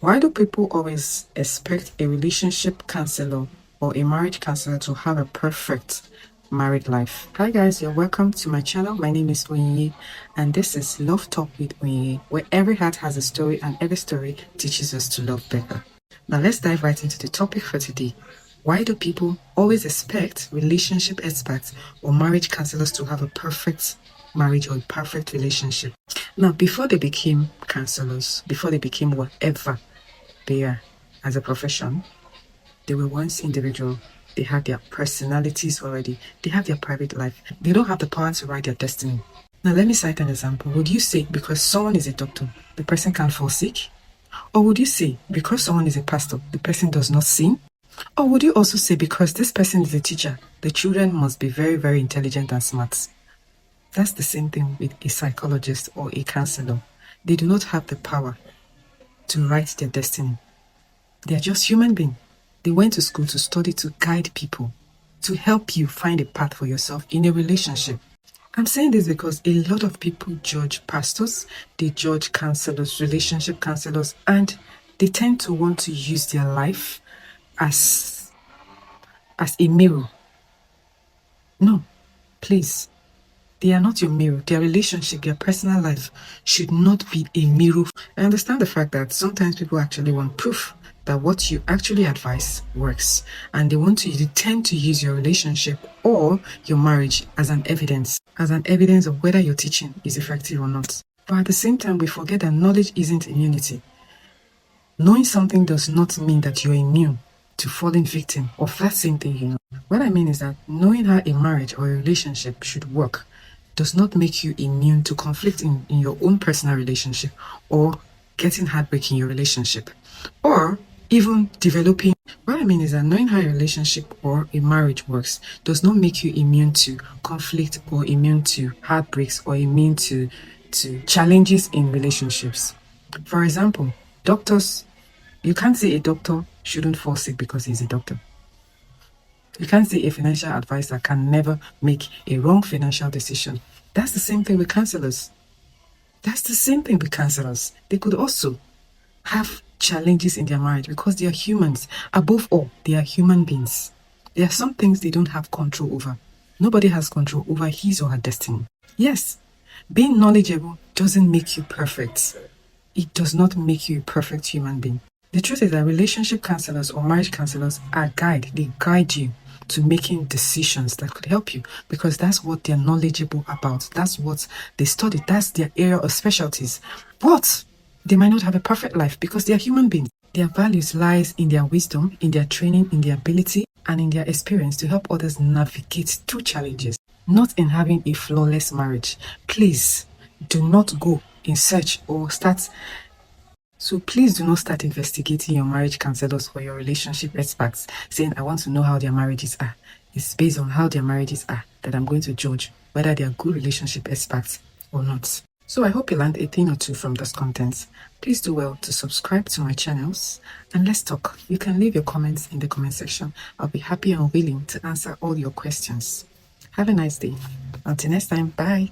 Why do people always expect a relationship counselor or a marriage counselor to have a perfect married life? Hi guys, you're welcome to my channel. My name is Onyinye and this is Love Talk with Onyinye, where every heart has a story and every story teaches us to love better. Now let's dive right into the topic for today. Why do people always expect relationship experts or marriage counselors to have a perfect marriage or a perfect relationship? Now, before they became counselors, before they became whatever they are as a profession, they were once individual. They had their personalities already. They have their private life. They don't have the power to write their destiny. Now, let me cite an example. Would you say because someone is a doctor, the person can't fall sick? Or would you say because someone is a pastor, the person does not sin? Or would you also say because this person is a teacher, the children must be very, very intelligent and smart? That's the same thing with a psychologist or a counselor. They do not have the power to write their destiny. They are just human beings. They went to school to study, to guide people, to help you find a path for yourself in a relationship. I'm saying this because a lot of people judge pastors, they judge counselors, relationship counselors, and they tend to want to use their life as a mirror. No, please. They are not your mirror. Their relationship, their personal life should not be a mirror. I understand the fact that sometimes people actually want proof that what you actually advise works. And they tend to use your relationship or your marriage as an evidence of whether your teaching is effective or not. But at the same time, we forget that knowledge isn't immunity. Knowing something does not mean that you're immune to falling victim of that same thing you know. What I mean is that knowing how a marriage or a relationship should work does not make you immune to conflict in your own personal relationship or getting heartbreak in your relationship or even developing. What I mean is that knowing how a relationship or a marriage works does not make you immune to conflict or immune to heartbreaks or immune to challenges in relationships. For example, doctors, you can't say a doctor shouldn't fall sick because he's a doctor. You can't say a financial advisor can never make a wrong financial decision. That's the same thing with counselors. They could also have challenges in their marriage because they are humans. Above all, they are human beings. There are some things they don't have control over. Nobody has control over his or her destiny. Yes, being knowledgeable doesn't make you perfect. It does not make you a perfect human being. The truth is that relationship counselors or marriage counselors are they guide you to making decisions that could help you because that's what they're knowledgeable about. That's what they study. That's their area of specialties. But they might not have a perfect life because they are human beings. Their values lies in their wisdom, in their training, in their ability, and in their experience to help others navigate through challenges, not in having a flawless marriage. Please do not go in search or start. So please do not start investigating your marriage counselors or your relationship experts, saying, I want to know how their marriages are. It's based on how their marriages are that I'm going to judge whether they are good relationship experts or not. So I hope you learned a thing or two from this content. Please do well to subscribe to my channels and let's talk. You can leave your comments in the comment section. I'll be happy and willing to answer all your questions. Have a nice day. Until next time, bye.